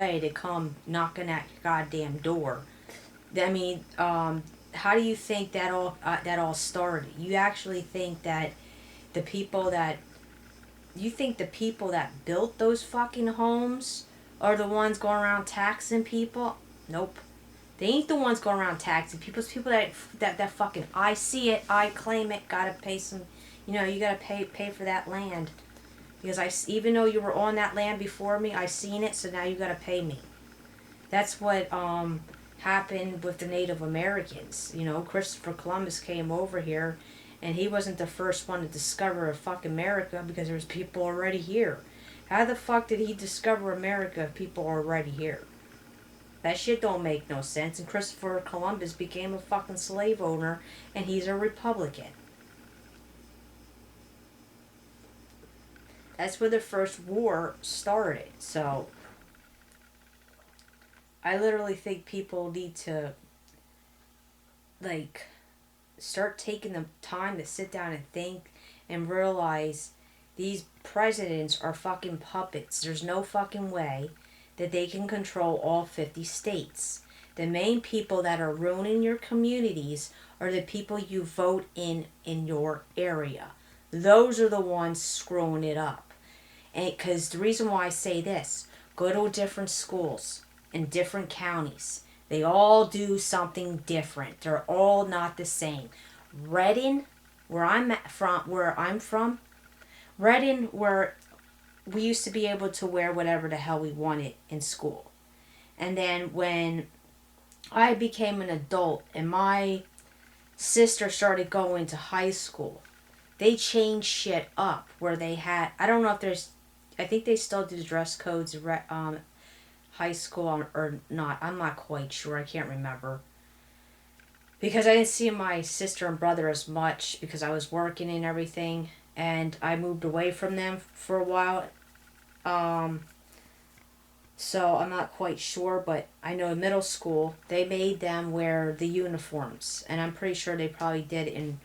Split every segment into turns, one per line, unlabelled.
way to come knocking at your goddamn door. I mean, how do you think that all started? You actually think that the people that you think the people that built those fucking homes are the ones going around taxing people? Nope. They ain't the ones going around taxing people. It's people that fucking I see it, I claim it, gotta pay some. You gotta pay for that land because even though you were on that land before me, I seen it, so now you gotta pay me. That's what happened with the Native Americans. Christopher Columbus came over here, and he wasn't the first one to discover a fuck America because there was people already here. How the fuck did he discover America if people are already here? That shit don't make no sense. And Christopher Columbus became a fucking slave owner, and he's a Republican. That's where the first war started. So I literally think people need to like start taking the time to sit down and think and realize these presidents are fucking puppets. There's no fucking way that they can control all 50 states. The main people that are ruining your communities are the people you vote in your area. Those are the ones screwing it up. And because the reason why I say this, go to different schools in different counties. They all do something different. They're all not the same. Reading, where I'm from, Reading, where we used to be able to wear whatever the hell we wanted in school. And then when I became an adult and my sister started going to high school, they changed shit up where they had, I don't know if there's, I think they still do dress codes high school or not. I'm not quite sure. I can't remember. Because I didn't see my sister and brother as much because I was working and everything, and I moved away from them for a while. Um, so I'm not quite sure, but I know in middle school they made them wear the uniforms, and I'm pretty sure they probably did in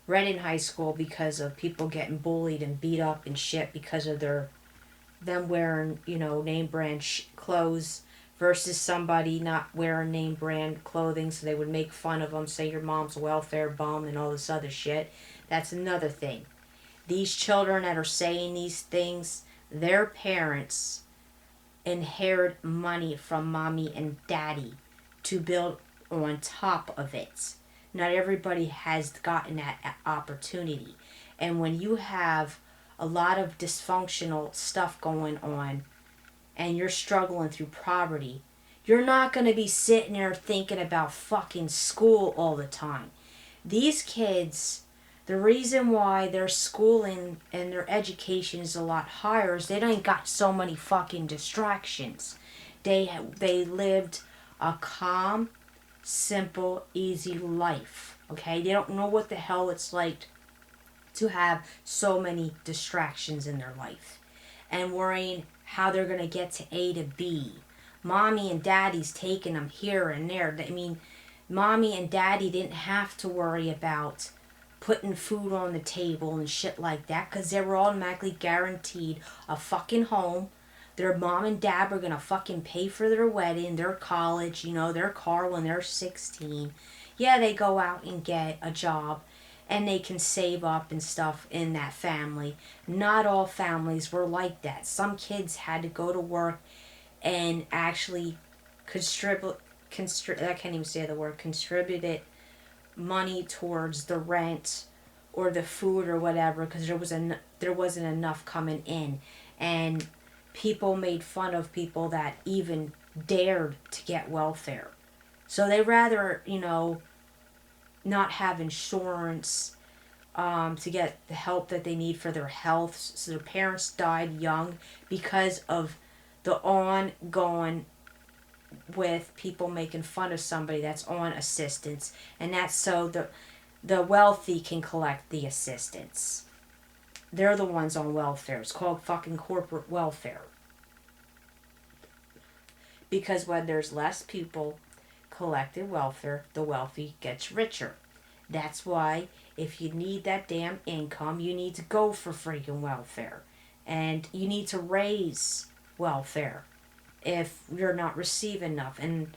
Reading High School because of people getting bullied and beat up and shit because of them wearing name brand clothes versus somebody not wearing name brand clothing, so they would make fun of them, say your mom's a welfare bum and all this other shit. That's another thing. These children that are saying these things, their parents inherit money from mommy and daddy to build on top of it. Not everybody has gotten that opportunity. And when you have a lot of dysfunctional stuff going on and you're struggling through poverty, you're not going to be sitting there thinking about fucking school all the time. These kids, the reason why their schooling and their education is a lot higher is they don't got so many fucking distractions. They lived a calm, simple, easy life. Okay, they don't know what the hell it's like to have so many distractions in their life and worrying how they're going to get to A to B. Mommy and daddy's taking them here and there. I mean, mommy and daddy didn't have to worry about putting food on the table and shit like that because they were automatically guaranteed a fucking home. Their mom and dad were gonna fucking pay for their wedding, their college, their car when they're 16. Yeah, they go out and get a job and they can save up and stuff in that family. Not all families were like that. Some kids had to go to work and actually I can't even say the word, contributed money towards the rent or the food or whatever because there wasn't enough coming in, and people made fun of people that even dared to get welfare. So they rather not have insurance to get the help that they need for their health. So their parents died young because of the ongoing with people making fun of somebody that's on assistance, and that's so the wealthy can collect the assistance. They're the ones on welfare. It's called fucking corporate welfare. Because when there's less people collecting welfare, the wealthy gets richer. That's why if you need that damn income, you need to go for freaking welfare. And you need to raise welfare if you're not receiving enough. And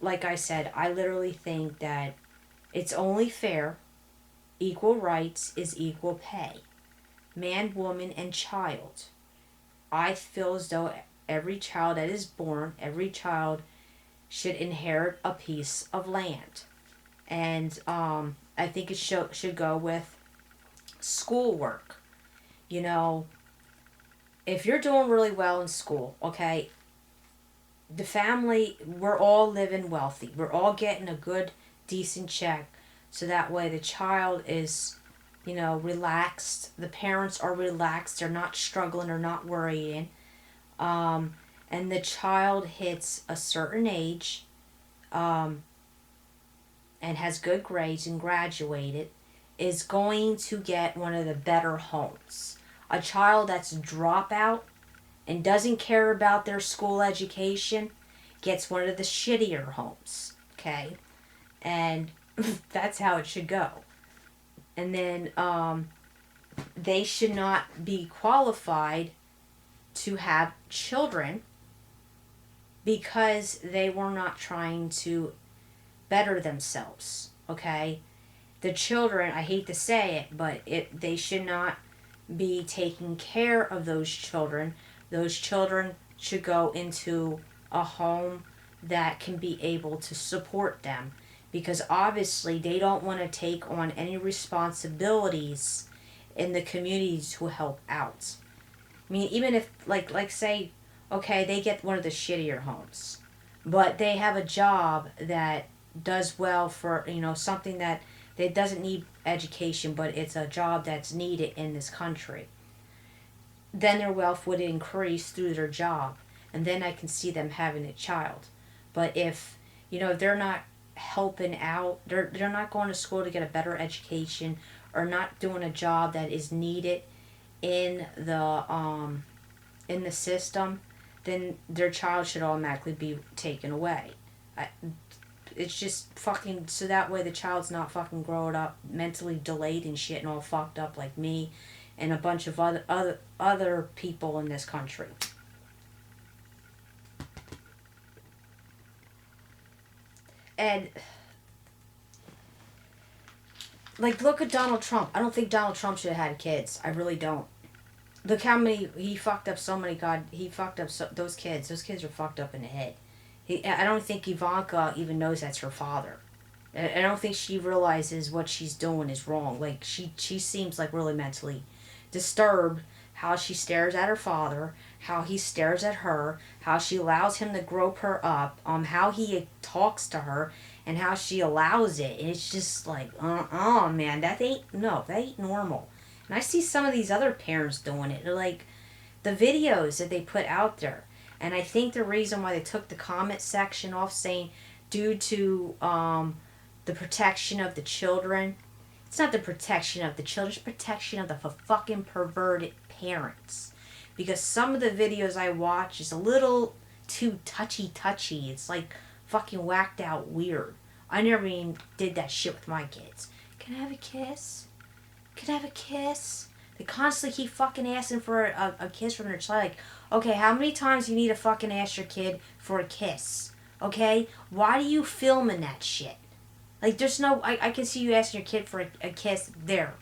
like I said, I literally think that it's only fair. Equal rights is equal pay. Man, woman, and child. I feel as though every child that is born, every child should inherit a piece of land. And I think it should go with schoolwork. You know, if you're doing really well in school, okay, the family, we're all living wealthy. We're all getting a good, decent check. So that way the child is, relaxed. The parents are relaxed. They're not struggling or not worrying. And the child hits a certain age um, and has good grades and graduated is going to get one of the better homes. A child that's a dropout and doesn't care about their school education gets one of the shittier homes. Okay? And that's how it should go. And then they should not be qualified to have children because they were not trying to better themselves. Okay? The children, I hate to say it, but they should not be taking care of those children. Those children should go into a home that can be able to support them, because obviously they don't want to take on any responsibilities in the community to help out. I mean, even if like say, okay, they get one of the shittier homes, but they have a job that does well for, something that doesn't need education, but it's a job that's needed in this country, then their wealth would increase through their job, and then I can see them having a child. But if they're not helping out, they're not going to school to get a better education, or not doing a job that is needed in the system, then their child should automatically be taken away. It's just fucking, so that way the child's not fucking growing up mentally delayed and shit and all fucked up like me and a bunch of other people in this country. And look at Donald Trump. I don't think Donald Trump should have had kids. I really don't. Look how many he fucked up. He fucked up those kids. Those kids are fucked up in the head. I don't think Ivanka even knows that's her father. I don't think she realizes what she's doing is wrong. Like, she seems like really mentally disturbed. How she stares at her father, how he stares at her, how she allows him to grope her up, how he talks to her, and how she allows it. And it's just like, man, that ain't normal. And I see some of these other parents doing it. They're like, the videos that they put out there. And I think the reason why they took the comment section off saying due to the protection of the children, it's not the protection of the children, it's protection of the fucking perverted parents. Because some of the videos I watch is a little too touchy. It's like fucking whacked out weird. I never even did that shit with my kids. Can I have a kiss? Can I have a kiss? They constantly keep fucking asking for a kiss from their child. Like, okay, how many times do you need to fucking ask your kid for a kiss? Okay? Why do you filming that shit? Like, there's no... I can see you asking your kid for a kiss there.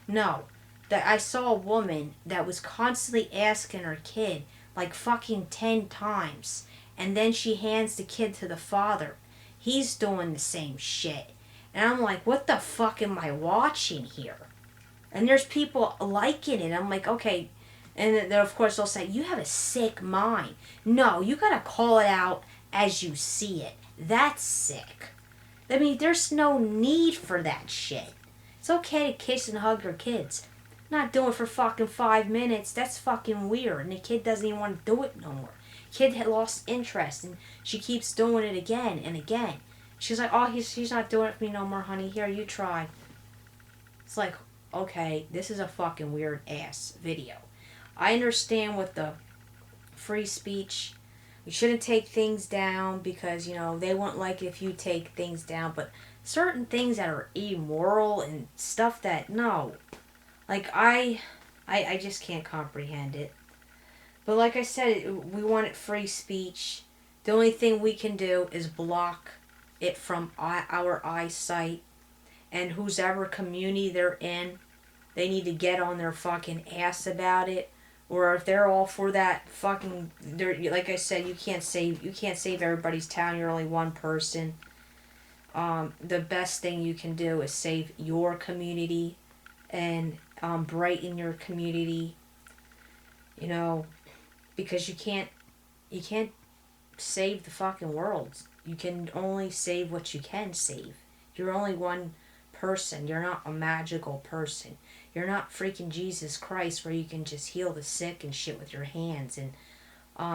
No. I saw a woman that was constantly asking her kid, like, fucking 10 times. And then she hands the kid to the father. He's doing the same shit. And I'm like, what the fuck am I watching here? And there's people liking it. I'm like, okay. And then, of course, they'll say, you have a sick mind. No, you gotta call it out as you see it. That's sick. I mean, there's no need for that shit. It's okay to kiss and hug your kids. Not do it for fucking 5 minutes. That's fucking weird. And the kid doesn't even want to do it no more. Kid had lost interest, and she keeps doing it again and again. She's like, oh, he's not doing it for me no more, honey. Here, you try. It's like, okay, this is a fucking weird ass video. I understand with the free speech, we shouldn't take things down because, they won't like it if you take things down. But certain things that are immoral and stuff that, no. Like, I just can't comprehend it. But like I said, we want free speech. The only thing we can do is block it from our eyesight. And whose ever community they're in, they need to get on their fucking ass about it. Or if they're all for that fucking, they're, like I said, you can't save everybody's town. You're only one person. The best thing you can do is save your community and brighten your community. You know, because you can't save the fucking world. You can only save what you can save. You're only one person. You're not a magical person. You're not freaking Jesus Christ where you can just heal the sick and shit with your hands and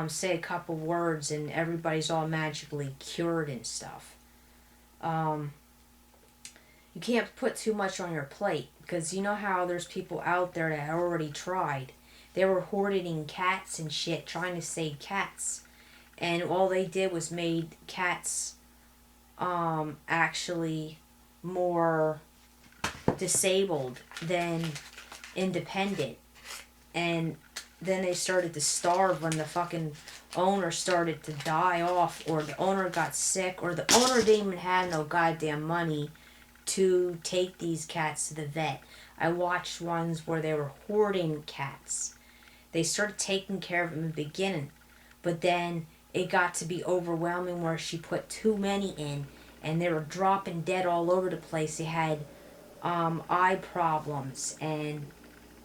say a couple words and everybody's all magically cured and stuff. You can't put too much on your plate because you know how there's people out there that already tried. They were hoarding cats and shit trying to save cats. And all they did was made cats actually more disabled than independent. And then they started to starve when the fucking owner started to die off, or the owner got sick, or the owner didn't even have no goddamn money to take these cats to the vet. I watched ones where they were hoarding cats. They started taking care of them in the beginning, but then it got to be overwhelming where she put too many in and they were dropping dead all over the place. They had eye problems and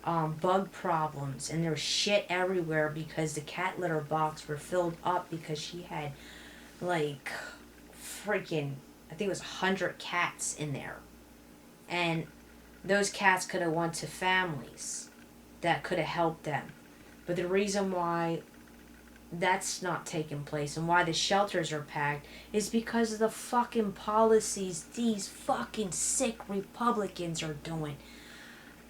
bug problems, and there was shit everywhere because the cat litter box were filled up because she had like freaking, I think it was 100 cats in there. And those cats could have went to families that could have helped them. But the reason why that's not taking place and why the shelters are packed is because of the fucking policies these fucking sick Republicans are doing.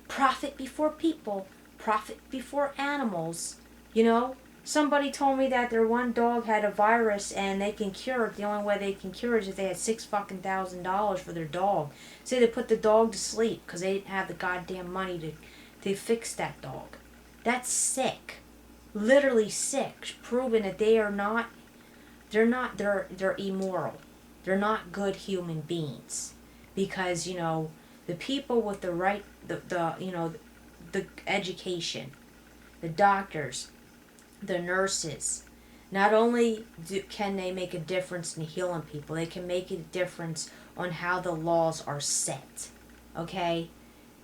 Profit before people, profit before animals. You know, somebody told me that their one dog had a virus and they can cure it. The only way they can cure it is if they had $6,000 for their dog. Say they put the dog to sleep because they didn't have the goddamn money to fix that dog. That's sick. Literally sick. Proving that they're immoral. They're not good human beings. Because, you know, the people with the right, the education, the doctors, the nurses, not only can they make a difference in healing people, they can make a difference on how the laws are set. Okay?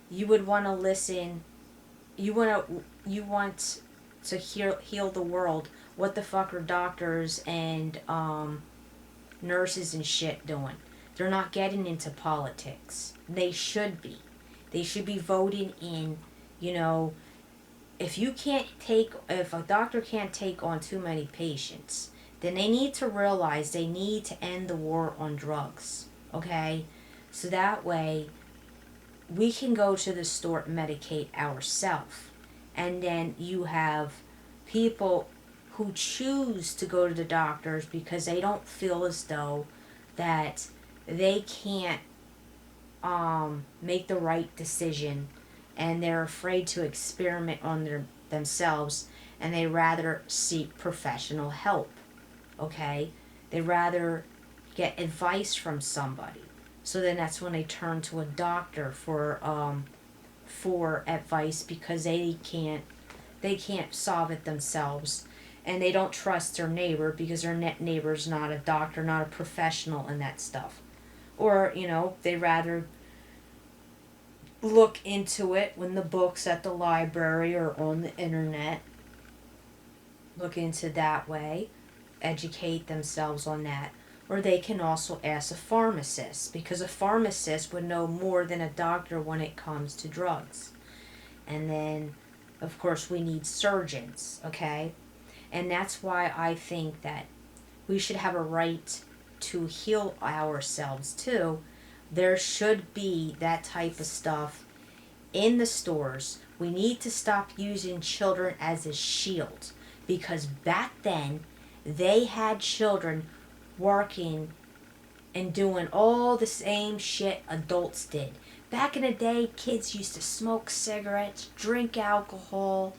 You would want to listen. You want to heal the world. What the fuck are doctors and nurses and shit doing? They're not getting into politics. They should be. They should be voting in, you know, if a doctor can't take on too many patients, then they need to realize they need to end the war on drugs. Okay? So that way we can go to the store and medicate ourselves. And then you have people who choose to go to the doctors because they don't feel as though that they can't make the right decision, and they're afraid to experiment on themselves, and they rather seek professional help. Okay? They rather get advice from somebody. So then that's when they turn to a doctor for advice because they can't solve it themselves, and they don't trust their neighbor because their neighbor's not a doctor, not a professional in that stuff. Or, you know, they rather look into it when the books at the library or on the internet. Look into that way, educate themselves on that. Or they can also ask a pharmacist, because a pharmacist would know more than a doctor when it comes to drugs. And then, of course, we need surgeons, okay? And that's why I think that we should have a right to heal ourselves too. There should be that type of stuff in the stores. We need to stop using children as a shield, because back then they had children working and doing all the same shit adults did. Back in the day, kids used to smoke cigarettes, drink alcohol,